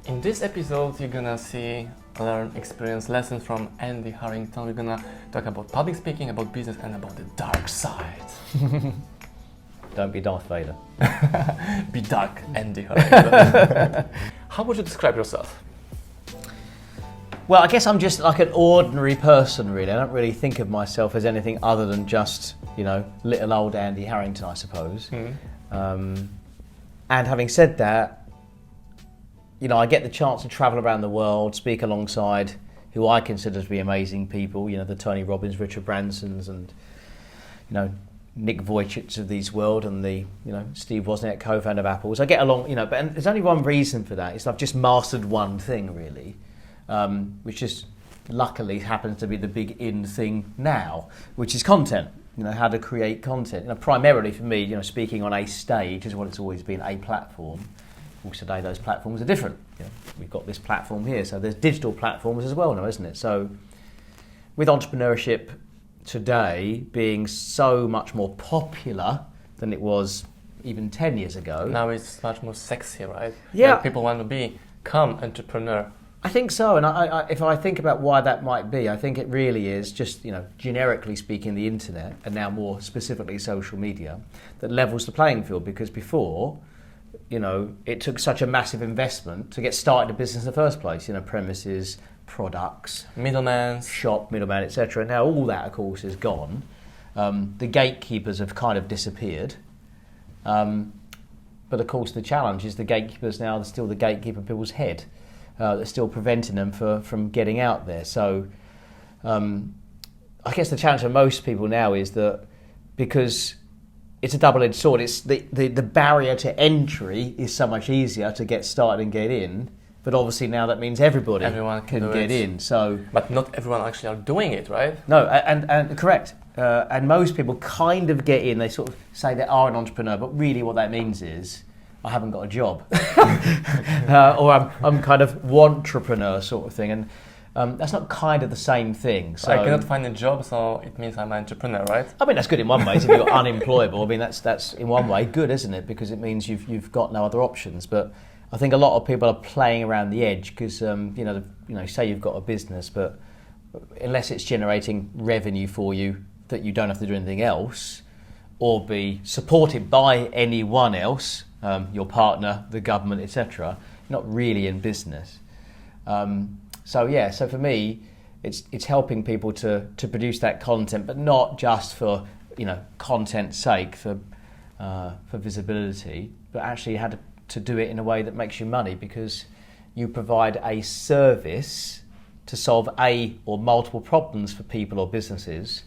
In this episode, you're gonna learn, experience lessons from Andy Harrington. We're gonna talk about public speaking, about business, and about the dark side. Don't be Darth Vader. Be dark, Andy Harrington. How would you describe yourself? Well, I guess I'm just like an ordinary person, really. I don't really think of myself as anything other than just, little old Andy Harrington, I suppose. And having said that, I get the chance to travel around the world, speak alongside who I consider to be amazing people, the Tony Robbins, Richard Bransons, and, Nick Vujicic of these world, and the, Steve Wozniak, co-founder of Apple. So I get along, but and there's only one reason for that. It's I've just mastered one thing, really, which just luckily happens to be the big in thing now, which is content. How to create content. Primarily for me, speaking on a stage is what it's always been, a platform. Of course, today those platforms are different. We've got this platform here, so there's digital platforms as well now, isn't it? So with entrepreneurship today being so much more popular than it was even 10 years ago. Now it's much more sexy, right? Yeah. Like people want to become entrepreneur. I think so, and I if I think about why that might be, I think it really is just, generically speaking, the internet, and now more specifically social media, that levels the playing field, because before, it took such a massive investment to get started in business in the first place, premises, products, middleman, etc. Now all that, of course, is gone. The gatekeepers have kind of disappeared. But of course the challenge is the gatekeepers now are still the gatekeeper in people's head. They're still preventing them from getting out there. So I guess the challenge for most people now is that because it's a double-edged sword, it's the barrier to entry is so much easier to get started and get in, but obviously now that means everyone can get in. So, but not everyone actually are doing it, right? No, and correct. And most people kind of get in, they sort of say they are an entrepreneur, but really what that means is, I haven't got a job, or I'm kind of wantrepreneur sort of thing, and that's not kind of the same thing. So I cannot find a job, so it means I'm an entrepreneur, right? I mean, that's good in one way. If you're unemployable, I mean, that's in one way good, isn't it? Because it means you've got no other options. But I think a lot of people are playing around the edge because say you've got a business, but unless it's generating revenue for you that you don't have to do anything else, or be supported by anyone else. Your partner, the government, etc., not really in business. So for me, it's helping people to produce that content, but not just for content's sake, for visibility, but actually how to do it in a way that makes you money, because you provide a service to solve a or multiple problems for people or businesses,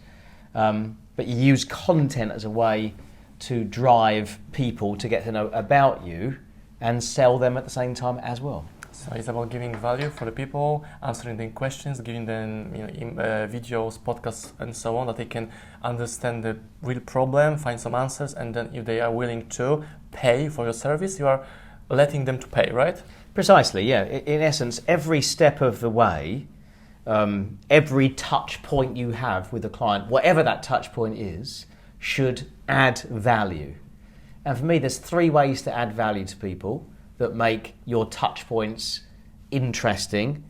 but you use content as a way to drive people to get to know about you and sell them at the same time as well. So it's about giving value for the people, answering their questions, giving them videos, podcasts, and so on, that they can understand the real problem, find some answers, and then if they are willing to pay for your service, you are letting them to pay, right? Precisely, yeah. In essence, every step of the way, every touch point you have with a client, whatever that touch point is, should add value. And for me, there's three ways to add value to people that make your touch points interesting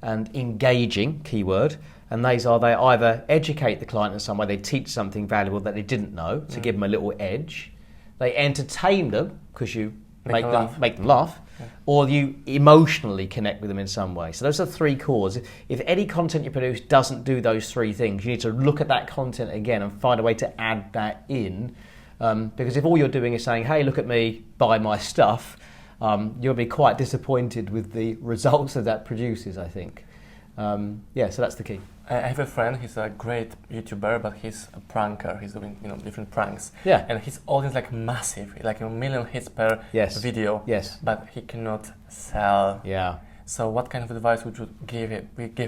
and engaging, keyword. And those are, they either educate the client in some way, they teach something valuable that they didn't know to give them a little edge. They entertain them because you make them laugh. Yeah. Or you emotionally connect with them in some way. So those are three cores. If any content you produce doesn't do those three things, you need to look at that content again and find a way to add that in. Because if all you're doing is saying, hey, look at me, buy my stuff, you'll be quite disappointed with the results that produces, I think. So that's the key. I have a friend, he's a great YouTuber, but he's a pranker. He's doing different pranks. Yeah. And his audience like massive, like 1 million hits per video. Yes. But he cannot sell. Yeah. So what kind of advice would you give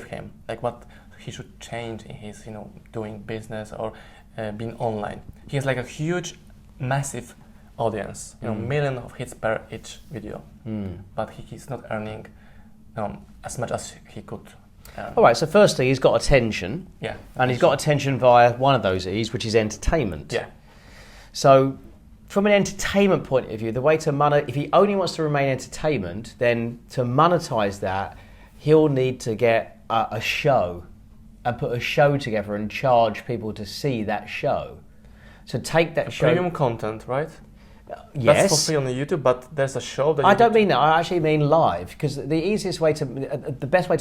him? Like what he should change in his doing business or being online? He has like a huge, massive audience. 1 million of hits per each video. But he's not earning as much as he could. All right, so firstly, he's got attention. Yeah. And he's got attention via one of those E's, which is entertainment. Yeah. So from an entertainment point of view, the way to if he only wants to remain entertainment, then to monetize that, he'll need to get a show and put a show together and charge people to see that show. So take that show. Premium content, right? Yes. That's for free on the YouTube, but there's a show that I don't mean that. I actually mean live, because the best way to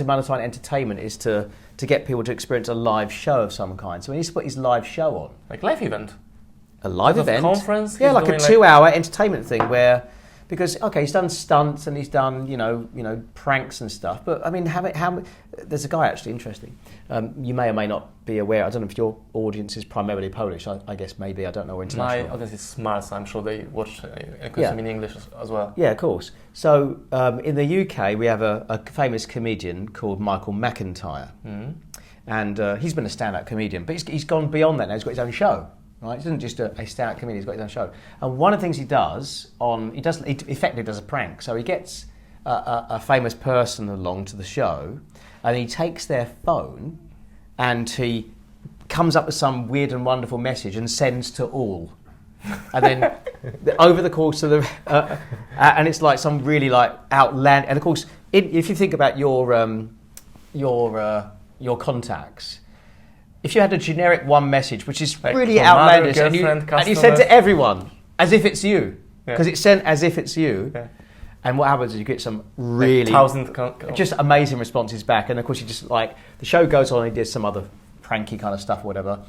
monetize entertainment is to get people to experience a live show of some kind. So he needs to put his live show on. Like live event. A live Sort of event. Conference. Yeah, like a 2-hour entertainment thing where, because he's done stunts and he's done pranks and stuff. But I mean, there's a guy actually interesting. You may or may not be aware. I don't know if your audience is primarily Polish. I guess maybe, I don't know, or international. My audience is smart, so I'm sure they watch consume in English as well. Yeah, of course. So in the UK, we have a famous comedian called Michael McIntyre, and he's been a stand-up comedian, but he's gone beyond that now. He's got his own show. Right? He isn't just a stand-up comedian, he's got his own show. And one of the things he effectively does a prank. So he gets a famous person along to the show, and he takes their phone and he comes up with some weird and wonderful message and sends to all. And then over the course of the... and it's like some really like outlandish... And of course, if you think about your contacts... If you had a generic one message, which is like really outlandish, and you send to everyone as if it's you, because it's sent as if it's you, and what happens is you get some really just amazing responses back, and of course you just like the show goes on, and he does some other pranky kind of stuff or whatever,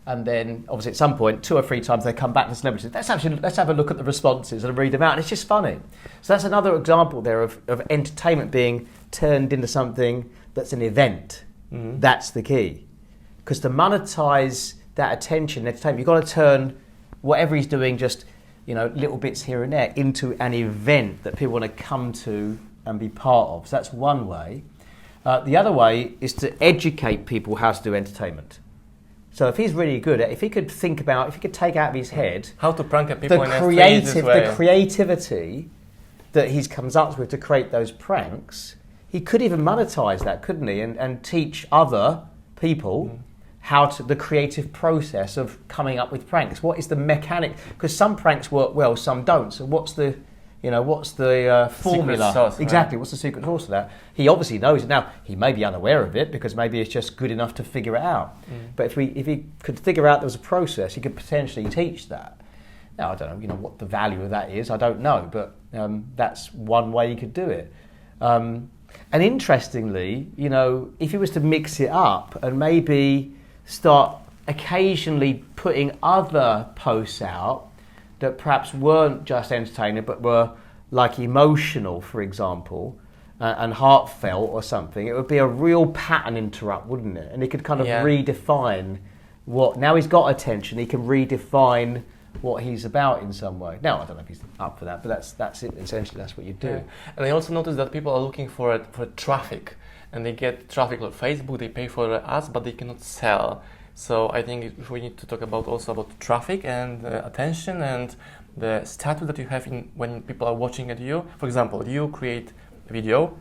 and then obviously at some point 2 or 3 times they come back to celebrities. Let's have a look at the responses and read them out, and it's just funny. So that's another example there of entertainment being turned into something that's an event. Mm-hmm. That's the key. Because to monetize that attention, entertainment, you've got to turn whatever he's doing, just little bits here and there, into an event that people want to come to and be part of. So that's one way. The other way is to educate people how to do entertainment. So if he's really good at, if he could take out of his head how to prank people the creativity that he comes up with to create those pranks, he could even monetize that, couldn't he? And teach other people the creative process of coming up with pranks. What is the mechanic? Because some pranks work well, some don't. So what's the formula? Sauce, exactly. Right? What's the secret sauce to that? He obviously knows it. Now he may be unaware of it because maybe it's just good enough to figure it out. But if he could figure out there was a process, he could potentially teach that. Now I don't know, what the value of that is. I don't know, but that's one way you could do it. And interestingly, if he was to mix it up and maybe start occasionally putting other posts out that perhaps weren't just entertaining but were like emotional, for example, and heartfelt or something, it would be a real pattern interrupt, wouldn't it? And he could kind of redefine now he's got attention, he can redefine what he's about in some way. Now, I don't know if he's up for that, but that's it. Essentially, that's what you do. Yeah. And I also noticed that people are looking for traffic, and they get traffic on Facebook. They pay for the ads, but they cannot sell. So I think we need to talk about traffic and attention and the status that you have when people are watching at you. For example, you create video,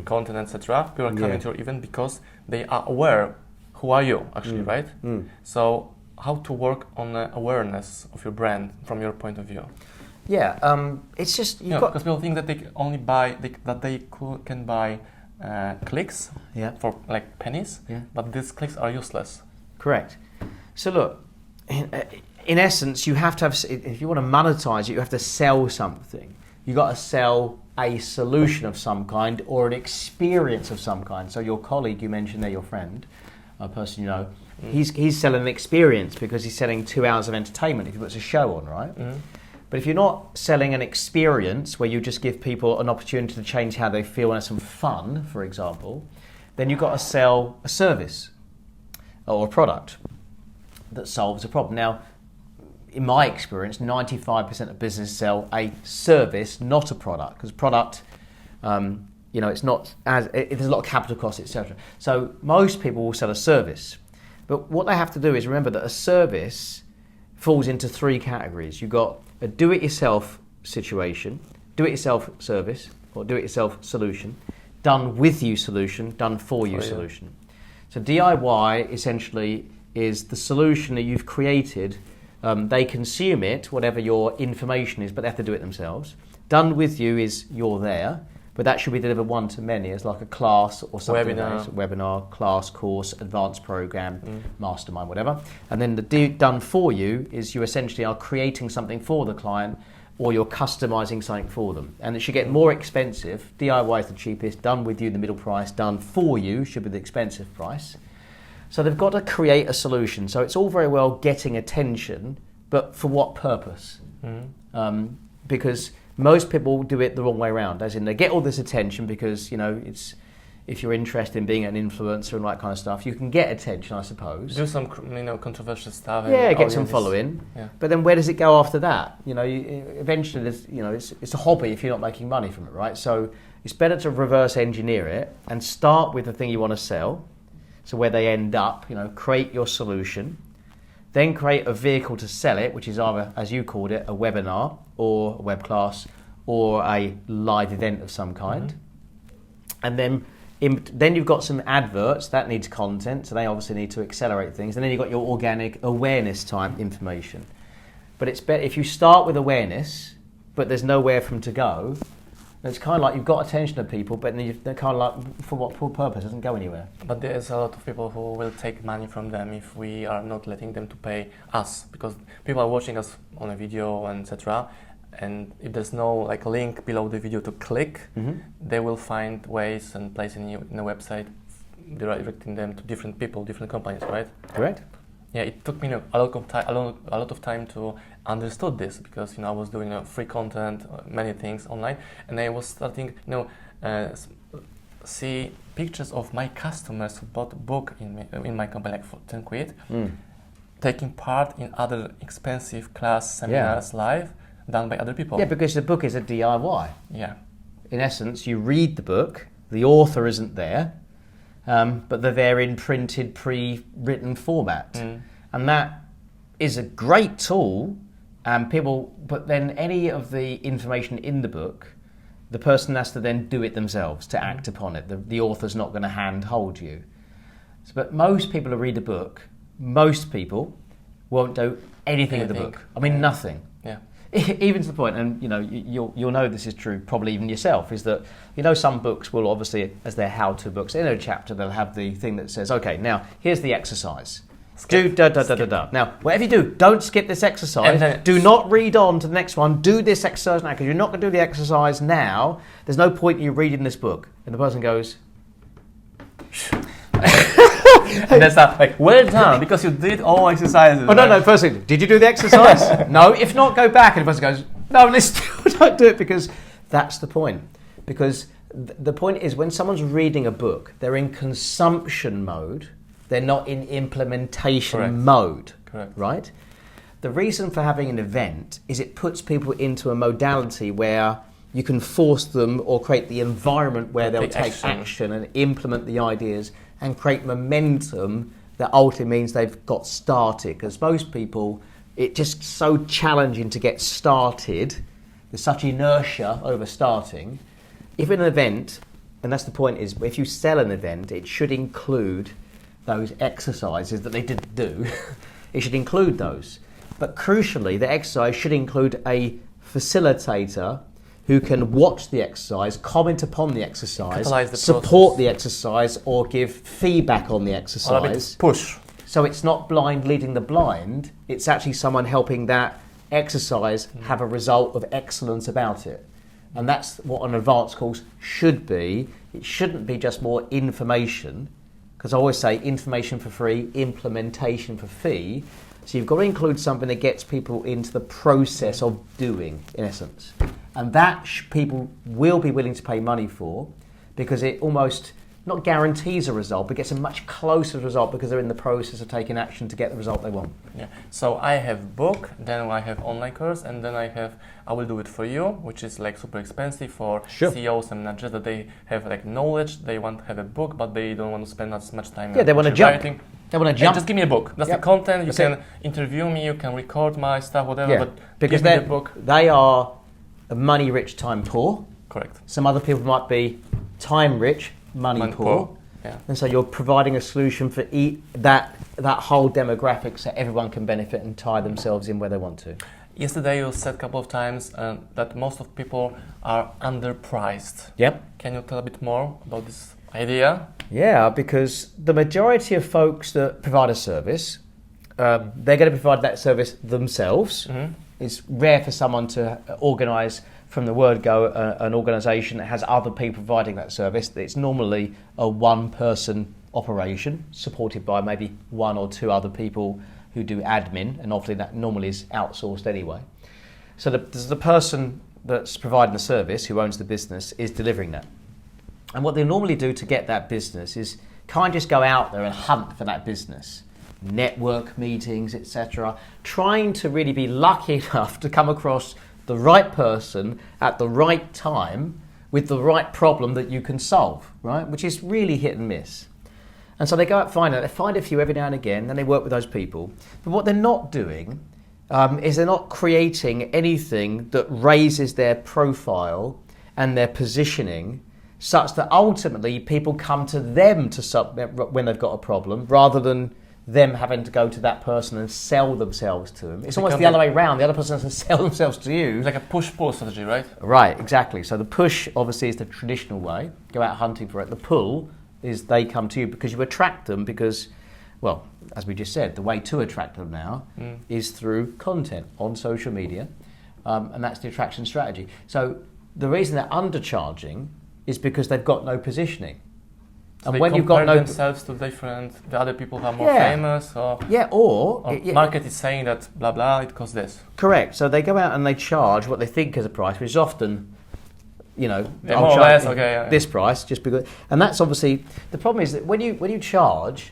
content, etc. People are coming to your event because they are aware who are you actually, right? So how to work on the awareness of your brand from your point of view? Yeah, it's just because people think that they can only buy can buy clicks for like pennies, but these clicks are useless. Correct. So look, in essence, you have to have, if you want to monetize it, you have to sell something. You got to sell a solution of some kind or an experience of some kind. So your colleague you mentioned there, your friend, a person you know. He's selling an experience because he's selling 2 hours of entertainment if he puts a show on, right? But if you're not selling an experience where you just give people an opportunity to change how they feel and have some fun, for example, then you've got to sell a service or a product that solves a problem. Now, in my experience, 95% of businesses sell a service, not a product, because product, it's not there's a lot of capital costs, etc. So most people will sell a service. But what they have to do is remember that a service falls into 3 categories. You've got a do-it-yourself situation, do-it-yourself service, or do-it-yourself solution, done with you solution, done for you solution. So DIY essentially is the solution that you've created They consume it, whatever your information is, but they have to do it themselves. Done with you is you're there, but that should be delivered one to many as like a class or something. Webinar, class, course, advanced program, mastermind, whatever. And then the done for you is you essentially are creating something for the client, or you're customizing something for them. And it should get more expensive. DIY is the cheapest, done with you the middle price, done for you should be the expensive price. So they've got to create a solution. So it's all very well getting attention, but for what purpose? Because most people do it the wrong way around, as in they get all this attention because, it's if you're interested in being an influencer and that kind of stuff, you can get attention, I suppose. Do some, controversial stuff. Yeah, get some following. Yeah. But then where does it go after that? Eventually, it's a hobby if you're not making money from it, right? So it's better to reverse engineer it and start with the thing you want to sell. So where they end up, create your solution, then create a vehicle to sell it, which is either, as you called it, a webinar or a web class or a live event of some kind. And then you've got some adverts that needs content, so they obviously need to accelerate things. And then you've got your organic awareness type information. But it's better if you start with awareness, but there's nowhere for them to go. It's kind of like you've got attention of people, but then they're kind of like, for what purpose? It doesn't go anywhere. But there's a lot of people who will take money from them if we are not letting them to pay us, because people are watching us on a video and etc. And if there's no link below the video to click, they will find ways and places in the website directing them to different people, different companies, right? Correct. Yeah, it took me a lot of time to understood this, because I was doing free content, many things online, and I was starting see pictures of my customers who bought a book in my company for 10 quid, taking part in other expensive class seminars live done by other people. Yeah, because the book is a DIY. Yeah. In essence, you read the book, the author isn't there, but they're there in printed, pre-written format. And that is a great tool, but then any of the information in the book, the person has to then do it themselves to act upon it. The author's not going to hand-hold you. But most people who read the book, most people won't do anything with the book. I mean, nothing. Yeah. Even to the point, and you'll know this is true, probably even yourself, is that some books will obviously, as they're how-to books, in a chapter they'll have the thing that says, okay, now here's the exercise. Do da-da-da-da-da. Now, whatever you do, don't skip this exercise. Do not read on to the next one. Do this exercise now, because you're not going to do the exercise now. There's no point in you reading this book. And the person goes... And that's well done, because you did all exercises. Oh, no, first thing, did you do the exercise? No, if not, go back. And the person goes, no, let's still don't do it, because that's the point. Because the point is, when someone's reading a book, they're in consumption mode. They're not in implementation mode. Correct. Right? The reason for having an event is it puts people into a modality where you can force them or create the environment where they'll take action and implement the ideas and create momentum that ultimately means they've got started. Because most people, it's just so challenging to get started. There's such inertia over starting. If an event, and that's the point, is if you sell an event, it should include those exercises that they didn't do. It should include those. But crucially, the exercise should include a facilitator who can watch the exercise, comment upon the exercise, support the exercise, or give feedback on the exercise. Push. So it's not blind leading the blind, it's actually someone helping that exercise have a result of excellence about it. And that's what an advanced course should be. It shouldn't be just more information, because I always say information for free, implementation for fee. So you've got to include something that gets people into the process of doing, in essence. And that people will be willing to pay money for, because it almost not guarantees a result, but gets a much closer result because they're in the process of taking action to get the result they want. Yeah. So I have book, then I have online course, and then I will do it for you, which is super expensive for CEOs and managers that they have knowledge, they want to have a book, but they don't want to spend as much time. Yeah, they want to jump. They want to jump. Just give me a book. That's the content. You can interview me. You can record my stuff, whatever. Yeah. But because give me the book. They are money rich, time poor. Correct. Some other people might be time rich, money poor. Yeah. And so you're providing a solution for that whole demographic so everyone can benefit and tie themselves in where they want to. Yesterday you said a couple of times that most of people are underpriced. Yep. Can you tell a bit more about this idea? Yeah, because the majority of folks that provide a service, they're going to provide that service themselves. Mm-hmm. It's rare for someone to organise, from the word go, an organisation that has other people providing that service. It's normally a one-person operation supported by maybe one or two other people who do admin, and obviously that normally is outsourced anyway. So the person that's providing the service, who owns the business, is delivering that. And what they normally do to get that business is kind of just go out there and hunt for that business. Network meetings, etc. Trying to really be lucky enough to come across the right person at the right time with the right problem that you can solve, right? Which is really hit and miss. And so they go out and find it. They find a few every now and again, then they work with those people. But what they're not doing is they're not creating anything that raises their profile and their positioning such that ultimately people come to them when they've got a problem, rather than them having to go to that person and sell themselves to them. It's almost the other way around. The other person has to sell themselves to you. It's like a push-pull strategy, right? Right, exactly. So the push obviously is the traditional way. Go out hunting for it. The pull is they come to you because you attract them because, well, as we just said, the way to attract them now is through content on social media, and that's the attraction strategy. So the reason they're undercharging is because they've got no positioning. So and they when you've got no themselves to the other people who are more famous, or market is saying that blah blah, it costs this. Correct. So they go out and they charge what they think is a price, which is often, more or less this price, just because. And that's obviously the problem is that when you charge,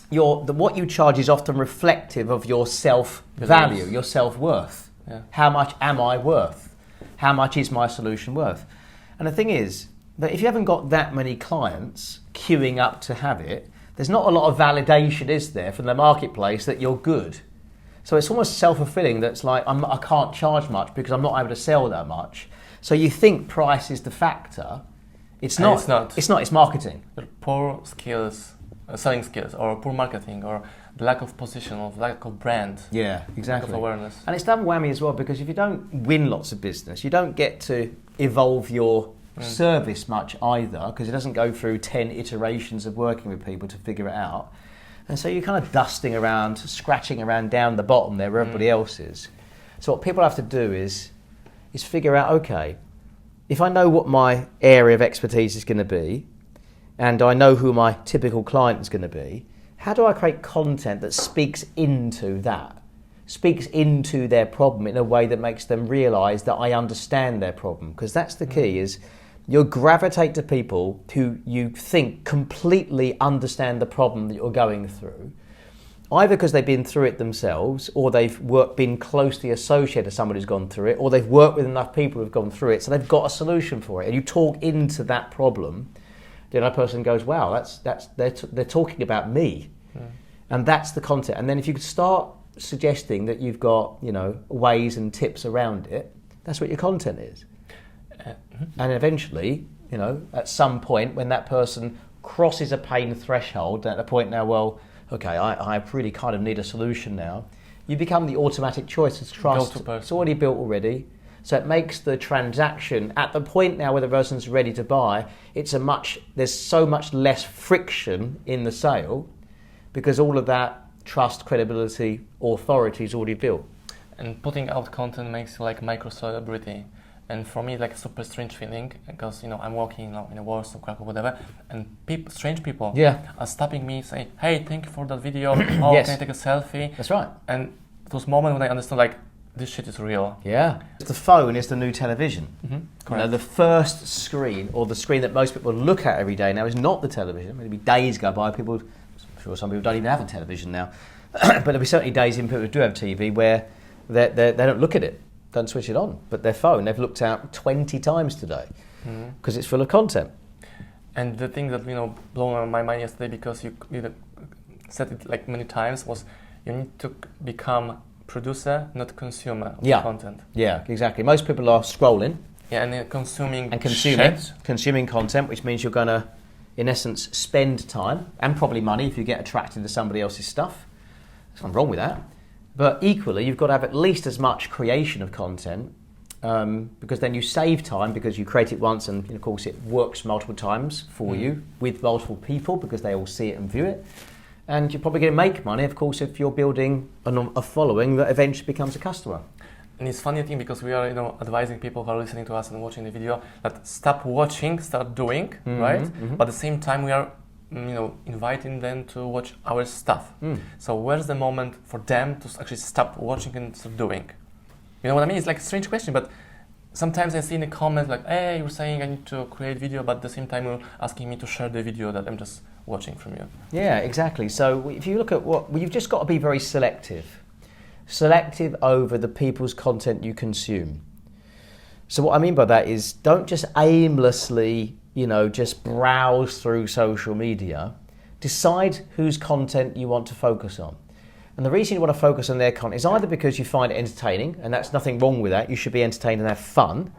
what you charge is often reflective of your self-value, your self-worth. Yeah. How much am I worth? How much is my solution worth? And the thing is that if you haven't got that many clients queuing up to have it, there's not a lot of validation, is there, from the marketplace that you're good. So it's almost self-fulfilling. That's like, I can't charge much because I'm not able to sell that much. So you think price is the factor. It's not. It's marketing. Poor skills, selling skills, or poor marketing, or the lack of position, or lack of brand. Yeah, exactly. Lack of awareness. And it's double whammy as well, because if you don't win lots of business, you don't get to evolve your service much either, because it doesn't go through 10 iterations of working with people to figure it out. And so you're kind of dusting around, scratching around down the bottom there where everybody else is. So what people have to do is figure out, okay, if I know what my area of expertise is going to be, and I know who my typical client is going to be, how do I create content that speaks into that? Speaks into their problem in a way that makes them realise that I understand their problem. Because that's the key, is you'll gravitate to people who you think completely understand the problem that you're going through, either because they've been through it themselves, or they've been closely associated to somebody who's gone through it, or they've worked with enough people who've gone through it, so they've got a solution for it. And you talk into that problem, the other person goes, wow, they're talking about me. And that's the content. And then if you could start suggesting that you've got, ways and tips around it, that's what your content is. And eventually, at some point when that person crosses a pain threshold, at a point now, well, okay, I really kind of need a solution now, you become the automatic choice. It's trust. It's already built already. So it makes the transaction, at the point now where the person's ready to buy, there's so much less friction in the sale, because all of that trust, credibility, authority is already built. And putting out content makes you like micro-celebrity. And for me, like a super strange feeling, because I'm working in a Warsaw, Krakow, whatever, and strange people are stopping me, saying, "Hey, thank you for that video. Oh, yes. Can I take a selfie?" That's right. And those moments when I understand, like, this shit is real. Yeah. The phone is the new television. Mm-hmm. The first screen, or the screen that most people look at every day now, is not the television. Maybe days go by, I'm sure some people don't even have a television now, but there'll be certainly days in people who do have TV where they don't look at it. Don't switch it on, but their phone they've looked at 20 times today because it's full of content. And the thing that blown my mind yesterday, because you said it like many times, was you need to become producer, not consumer of the content. Yeah, exactly. Most people are scrolling. Yeah, and consuming content, which means you're gonna in essence, spend time and probably money if you get attracted to somebody else's stuff. There's nothing wrong with that. But equally, you've got to have at least as much creation of content because then you save time because you create it once and of course it works multiple times for you with multiple people because they all see it and view it. And you're probably going to make money, of course, if you're building a following that eventually becomes a customer. And it's funny thing because we are, advising people who are listening to us and watching the video that stop watching, start doing, right? But at the same time, we are, inviting them to watch our stuff. So where's the moment for them to actually stop watching and start doing? You know what I mean? It's like a strange question, but sometimes I see in the comments like, hey, you're saying I need to create video, but at the same time you're asking me to share the video that I'm just watching from you. Yeah, exactly. So if you look at you've just got to be very selective. Selective over the people's content you consume. So what I mean by that is don't just aimlessly, just browse through social media. Decide whose content you want to focus on. And the reason you want to focus on their content is either because you find it entertaining, and that's nothing wrong with that, you should be entertained and have fun,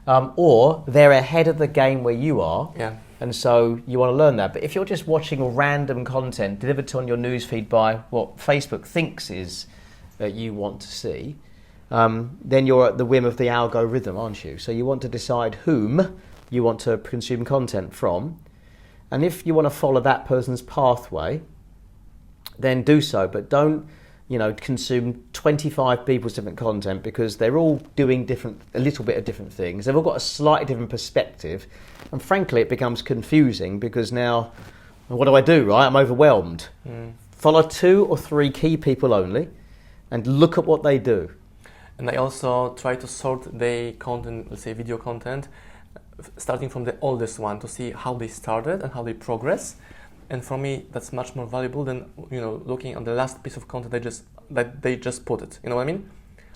or they're ahead of the game where you are, and so you want to learn that. But if you're just watching random content delivered to on your newsfeed by what Facebook thinks is that you want to see, then you're at the whim of the algorithm, aren't you? So you want to decide whom you want to consume content from, and if you want to follow that person's pathway, then do so, but don't consume 25 people's different content because they're all doing a little bit of different things. They've all got a slightly different perspective, and frankly it becomes confusing because now what do I do, right? I'm overwhelmed. Follow 2 or 3 key people only and look at what they do. And I also try to sort the content, let's say video content, starting from the oldest one to see how they started and how they progress. And for me, that's much more valuable than looking at the last piece of content that they just put it. You know what I mean?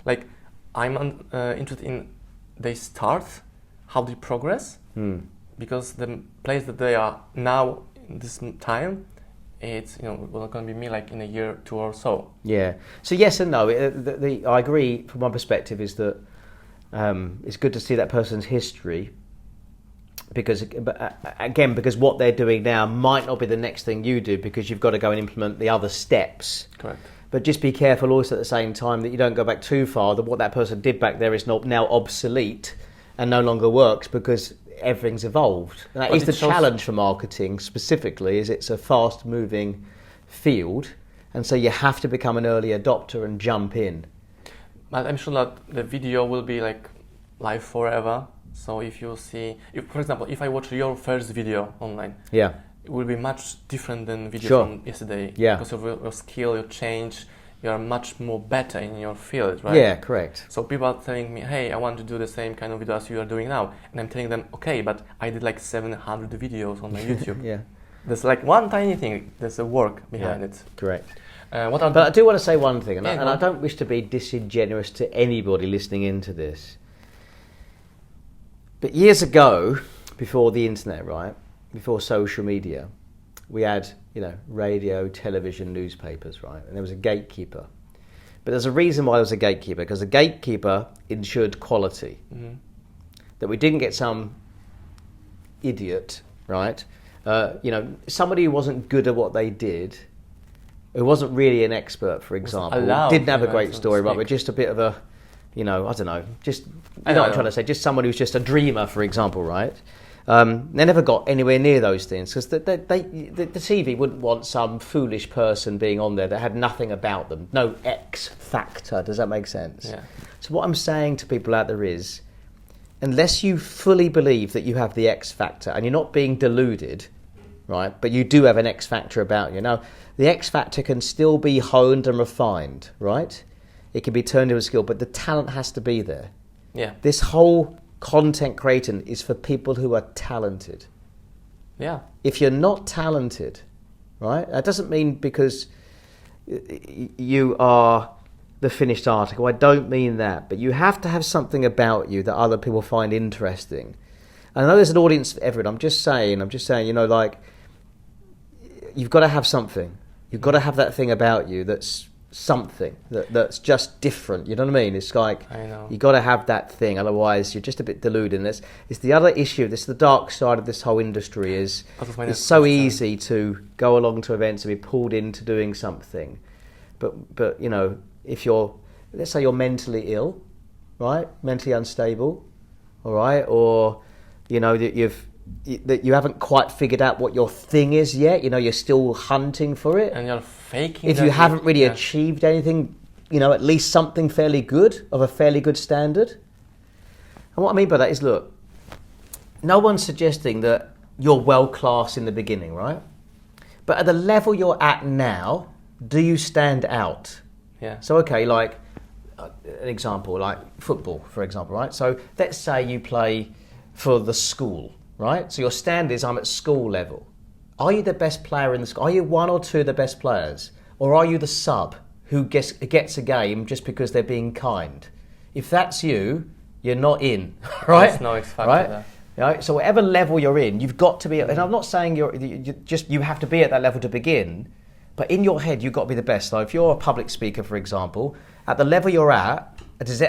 Like I'm interested in they start, how they progress, because the place that they are now in this time, it's not going to be me like in a year or 2 or so. Yeah. So yes and no. I agree. From my perspective, is that it's good to see that person's history. Because what they're doing now might not be the next thing you do because you've got to go and implement the other steps. Correct. But just be careful also at the same time that you don't go back too far, that what that person did back there is not now obsolete and no longer works because everything's evolved. And that is the challenge for marketing specifically, is it's a fast moving field, and so you have to become an early adopter and jump in. But I'm sure that the video will be like live forever. So if you see, for example, if I watch your first video online, it will be much different than video from yesterday. Yeah. Because of your skill, your change, you are much more better in your field, right? Yeah, correct. So people are telling me, hey, I want to do the same kind of video as you are doing now. And I'm telling them, okay, but I did like 700 videos on my YouTube. There's like one tiny thing, there's a work behind it. Correct. But I do want to say one thing, and I don't wish to be disingenuous to anybody listening into this. But years ago, before the internet, right, before social media, we had, radio, television, newspapers, right, and there was a gatekeeper. But there's a reason why there was a gatekeeper, because the gatekeeper ensured quality. That we didn't get some idiot, right, somebody who wasn't good at what they did, who wasn't really an expert, for example, didn't have a great story, right, but just a bit of a, I don't know, what I'm trying to say, just someone who's just a dreamer, for example, right? They never got anywhere near those things because the TV wouldn't want some foolish person being on there that had nothing about them, no X factor. Does that make sense? Yeah. So what I'm saying to people out there is, unless you fully believe that you have the X factor and you're not being deluded, right, but you do have an X factor about you. Now, the X factor can still be honed and refined, right? It can be turned into a skill, but the talent has to be there. Yeah. This whole content creating is for people who are talented. Yeah. If you're not talented, right, that doesn't mean because you are the finished article. I don't mean that, but you have to have something about you that other people find interesting. And I know there's an audience for everyone. I'm just saying, like, you've got to have something. You've got to have that thing about you that's something that's just different. You know what I mean? It's like I know. you got to have that thing, otherwise you're just a bit deluded. And it's the other issue. This the dark side of this whole industry is it's so easy to go along to events and be pulled into doing something, but you know, if let's say you're mentally ill, right? Mentally unstable, all right, or you know that you haven't quite figured out what your thing is yet. You know, you're still hunting for it, and you're faking. If you haven't really achieved anything, you know, at least something fairly good, of a fairly good standard. And what I mean by that is, look, no one's suggesting that you're world class in the beginning, right? But at the level you're at now, do you stand out? Yeah. So, okay, like an example, like football, for example, right? So let's say you play for the school, right? So your stand is I'm at school level. Are you the best player in the school? Are you one or two of the best players? Or are you the sub who gets a game just because they're being kind? If that's you, you're not in, right? There's no X factor right? there. You know, so whatever level you're in, you've got to be, and I'm not saying you have to be at that level to begin, but in your head, you've got to be the best. So if you're a public speaker, for example, at the level you're at,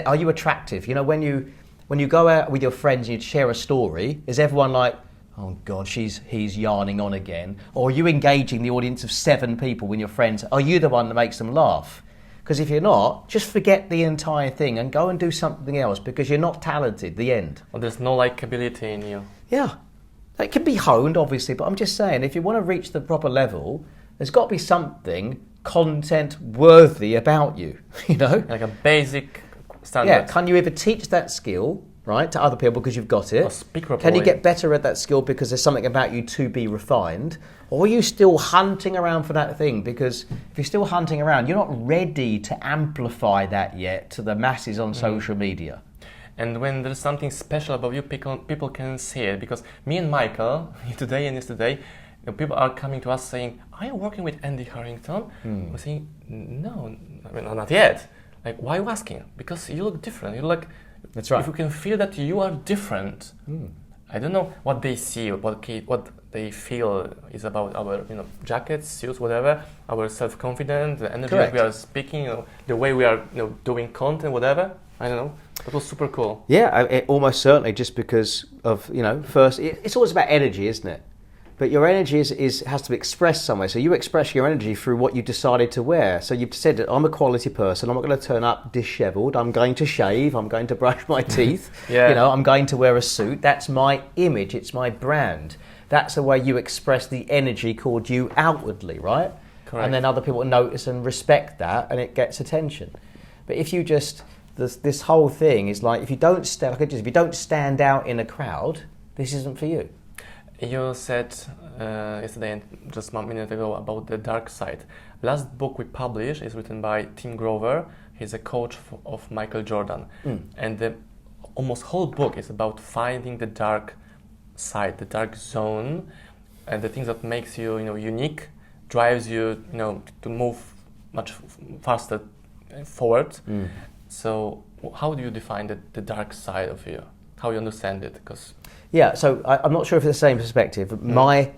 are you attractive? You know, when you go out with your friends and you share a story, is everyone like, oh God, he's yarning on again? Or are you engaging the audience of 7 people when your friends? Are you the one that makes them laugh? Because if you're not, just forget the entire thing and go and do something else because you're not talented, the end. Well, there's no likability in you. Yeah. It can be honed, obviously, but I'm just saying, if you want to reach the proper level, there's got to be something content-worthy about you, you know? Like a basic standard. Yeah, can you either teach that skill, right, to other people because you've got it? Or speak properly. Can you get better at that skill because there's something about you to be refined? Or are you still hunting around for that thing? Because if you're still hunting around, you're not ready to amplify that yet to the masses on social media. And when there's something special about you, people can see it. Because me and Michael, today and yesterday, people are coming to us saying, are you working with Andy Harrington? We're saying, no, I mean, not yet. Like, why are you asking? Because you look different. You look like, that's right. If you can feel that you are different, I don't know what they see, what they feel is about our, jackets, suits, whatever, our self-confidence, the energy that we are speaking, the way we are, doing content, whatever. I don't know. That was super cool. Yeah, almost certainly, just because of, first, it's always about energy, isn't it? But your energy has to be expressed somewhere. So you express your energy through what you decided to wear. So you've said that I'm a quality person. I'm not going to turn up disheveled. I'm going to shave. I'm going to brush my teeth. Yeah. I'm going to wear a suit. That's my image. It's my brand. That's the way you express the energy called you outwardly, right? Correct. And then other people notice and respect that, and it gets attention. But if you just this whole thing is like if you don't stand out in a crowd, this isn't for you. You said yesterday and just a minute ago about the dark side. Last book we published is written by Tim Grover. He's a coach of Michael Jordan. And the almost whole book is about finding the dark side, the dark zone, and the things that makes you, unique, drives you, to move much faster forward. So how do you define the dark side of you? How you understand it? Yeah, so I'm not sure if it's the same perspective. My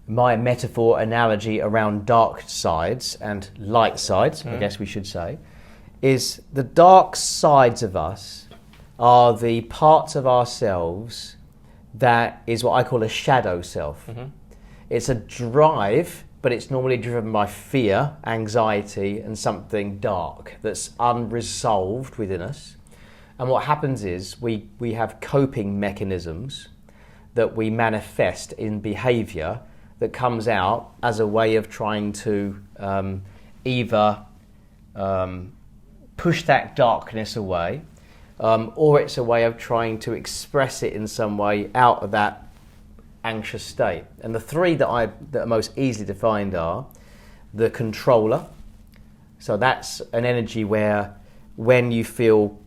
metaphor, analogy around dark sides and light sides, I guess we should say, is the dark sides of us are the parts of ourselves that is what I call a shadow self. It's a drive, but it's normally driven by fear, anxiety, and something dark that's unresolved within us. And what happens is we have coping mechanisms that we manifest in behaviour that comes out as a way of trying to either push that darkness away, or it's a way of trying to express it in some way out of that anxious state. And the three that are most easily defined are the controller. So that's an energy where when you feel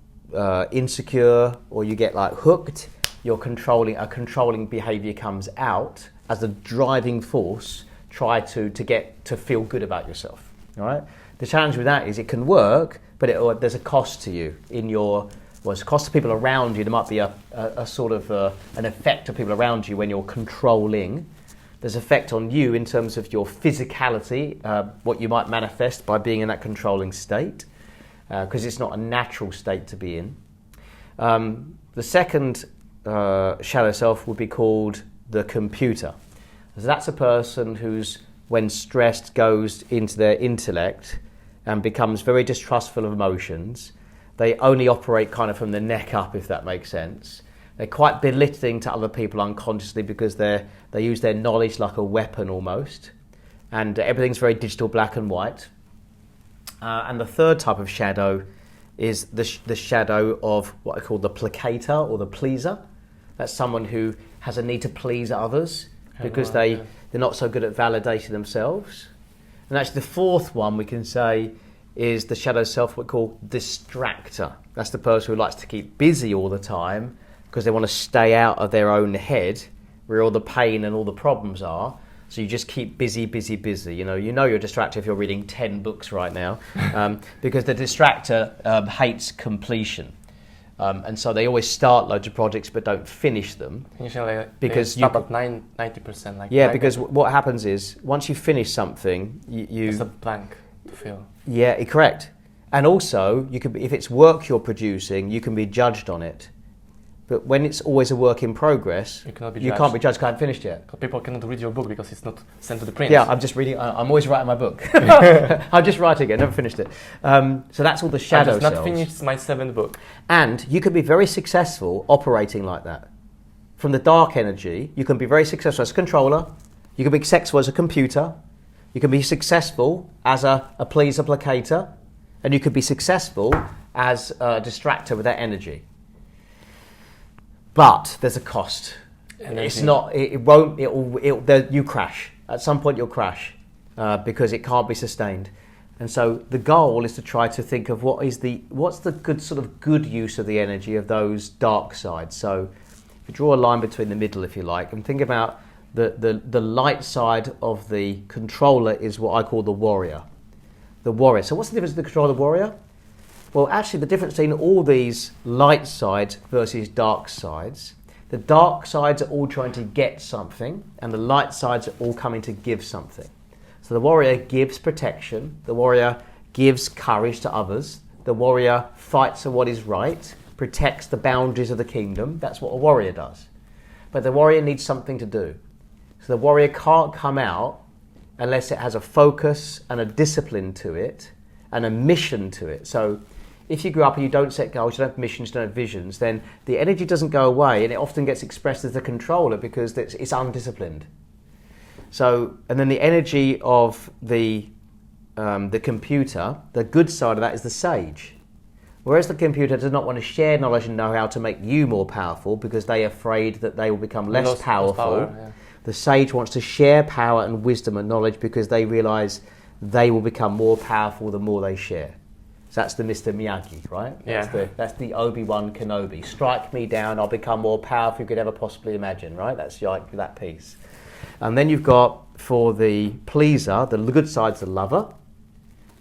insecure or you get like hooked, a controlling behaviour comes out as a driving force, try to get to feel good about yourself. All right. The challenge with that is it can work, but there's a cost to you it's a cost to people around you. There might be a sort of an effect of people around you when you're controlling, There's effect on you in terms of your physicality, what you might manifest by being in that controlling state, because it's not a natural state to be in. The second shadow self would be called the computer. So that's a person who's, when stressed, goes into their intellect and becomes very distrustful of emotions. They only operate kind of from the neck up, if that makes sense. They're quite belittling to other people unconsciously because they use their knowledge like a weapon almost. And everything's very digital, black and white. And the third type of shadow is the shadow of what I call the placator or the pleaser. That's someone who has a need to please others because they're not so good at validating themselves. And actually the fourth one we can say is the shadow self we call distractor. That's the person who likes to keep busy all the time because they want to stay out of their own head where all the pain and all the problems are. So you just keep busy, busy, busy. You know you're distracted if you're reading 10 books right now because the distractor hates completion. And so they always start loads of projects but don't finish them. Usually because they stop at 90%. Like yeah, because what happens is once you finish something, you it's a blank to fill. Yeah, correct. And also, you could if it's work you're producing, you can be judged on it. But when it's always a work in progress, you can't be judged because I haven't finished yet. People cannot read your book because it's not sent to the print. Yeah, I'm just reading. I'm always writing my book. I'm just writing it. I never finished it. So that's all the shadow I've selves. not finished my 7th book. And you can be very successful operating like that. From the dark energy, you can be very successful as a controller. You can be successful as a computer. You can be successful as a pleaser, placator. And you could be successful as a distractor with that energy. But there's a cost. It's not. It won't. You crash at some point. You'll crash because it can't be sustained. And so the goal is to try to think of what's the good use of the energy of those dark sides. So if you draw a line between the middle, if you like, and think about the light side of the controller is what I call the warrior. The warrior. So what's the difference between the controller and the warrior? Well, actually, the difference between all these light sides versus dark sides, the dark sides are all trying to get something, and the light sides are all coming to give something. So the warrior gives protection, the warrior gives courage to others, the warrior fights for what is right, protects the boundaries of the kingdom. That's what a warrior does. But the warrior needs something to do. So the warrior can't come out unless it has a focus and a discipline to it and a mission to it. So if you grew up and you don't set goals, you don't have missions, you don't have visions, then the energy doesn't go away, and it often gets expressed as the controller because it's undisciplined. So, and then the energy of the computer, the good side of that is the sage. Whereas the computer does not want to share knowledge and know-how to make you more powerful because they're afraid that they will become less powerful. Power, yeah. The sage wants to share power and wisdom and knowledge because they realise they will become more powerful the more they share. So that's the Mr. Miyagi, right? Yeah. That's the Obi-Wan Kenobi. Strike me down, I'll become more powerful you could ever possibly imagine, right? That's like that piece. And then you've got, for the pleaser, the good side's the lover.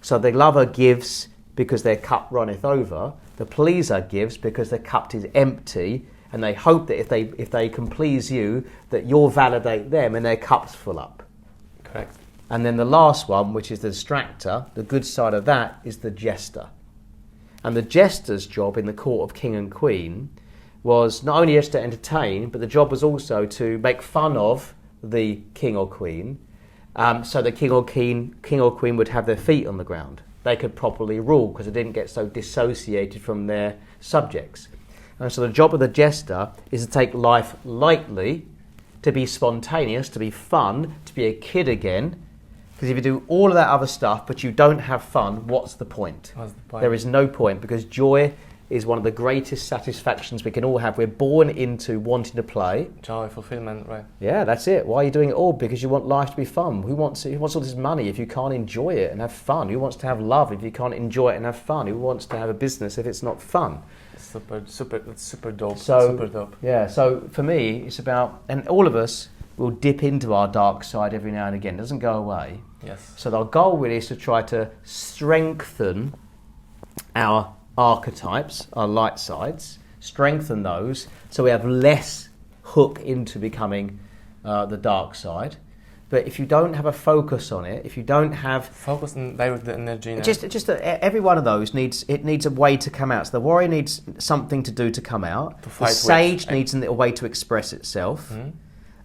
So the lover gives because their cup runneth over. The pleaser gives because their cup is empty, and they hope that if they can please you, that you'll validate them and their cup's full up. Correct. And then the last one, which is the distractor, the good side of that is the jester. And the jester's job in the court of king and queen was not only just to entertain, but the job was also to make fun of the king or queen, so the king or queen would have their feet on the ground. They could properly rule because they didn't get so dissociated from their subjects. And so the job of the jester is to take life lightly, to be spontaneous, to be fun, to be a kid again. Because if you do all of that other stuff but you don't have fun, what's the point? There is no point, because joy is one of the greatest satisfactions we can all have. We're born into wanting to play. Joy, fulfillment, right? Yeah, that's it. Why are you doing it all? Because you want life to be fun. Who wants all this money if you can't enjoy it and have fun? Who wants to have love if you can't enjoy it and have fun? Who wants to have a business if it's not fun? That's super dope. So, super dope. Yeah, so for me, it's about, and all of us will dip into our dark side every now and again. It doesn't go away. Yes. So our goal really is to try to strengthen our archetypes, our light sides, strengthen those so we have less hook into becoming the dark side. But if you don't have a focus on it, if you don't have Focus and direct the energy. every one of those needs a way to come out. So the warrior needs something to do to come out. To The fight sage with. needs a way to express itself.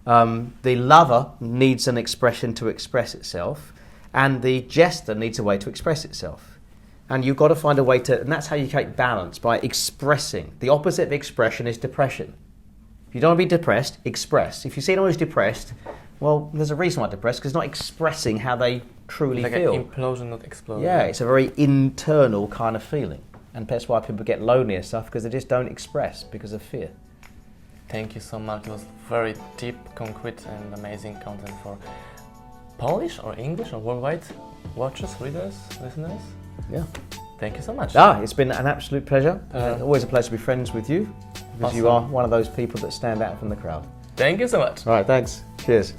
Mhm. The lover needs an expression to express itself, and the jester needs a way to express itself. And you've got to find a way to, and that's how you create balance, by expressing. The opposite of expression is depression. If you don't want to be depressed, express. If you see anyone who's depressed, well, there's a reason why they're depressed, because it's not expressing how they truly Like feel. an implosion, not explosion. Yeah, it's a very internal kind of feeling. And that's why people get lonely and stuff, because they just don't express because of fear. Thank you so much. It was very deep, concrete, and amazing content for Polish or English or worldwide watchers, readers, listeners. Yeah. Thank you so much. It's been an absolute pleasure. Always a pleasure to be friends with you, because you are Awesome. one of those people that stand out from the crowd. Thank you so much. All right, thanks. Cheers.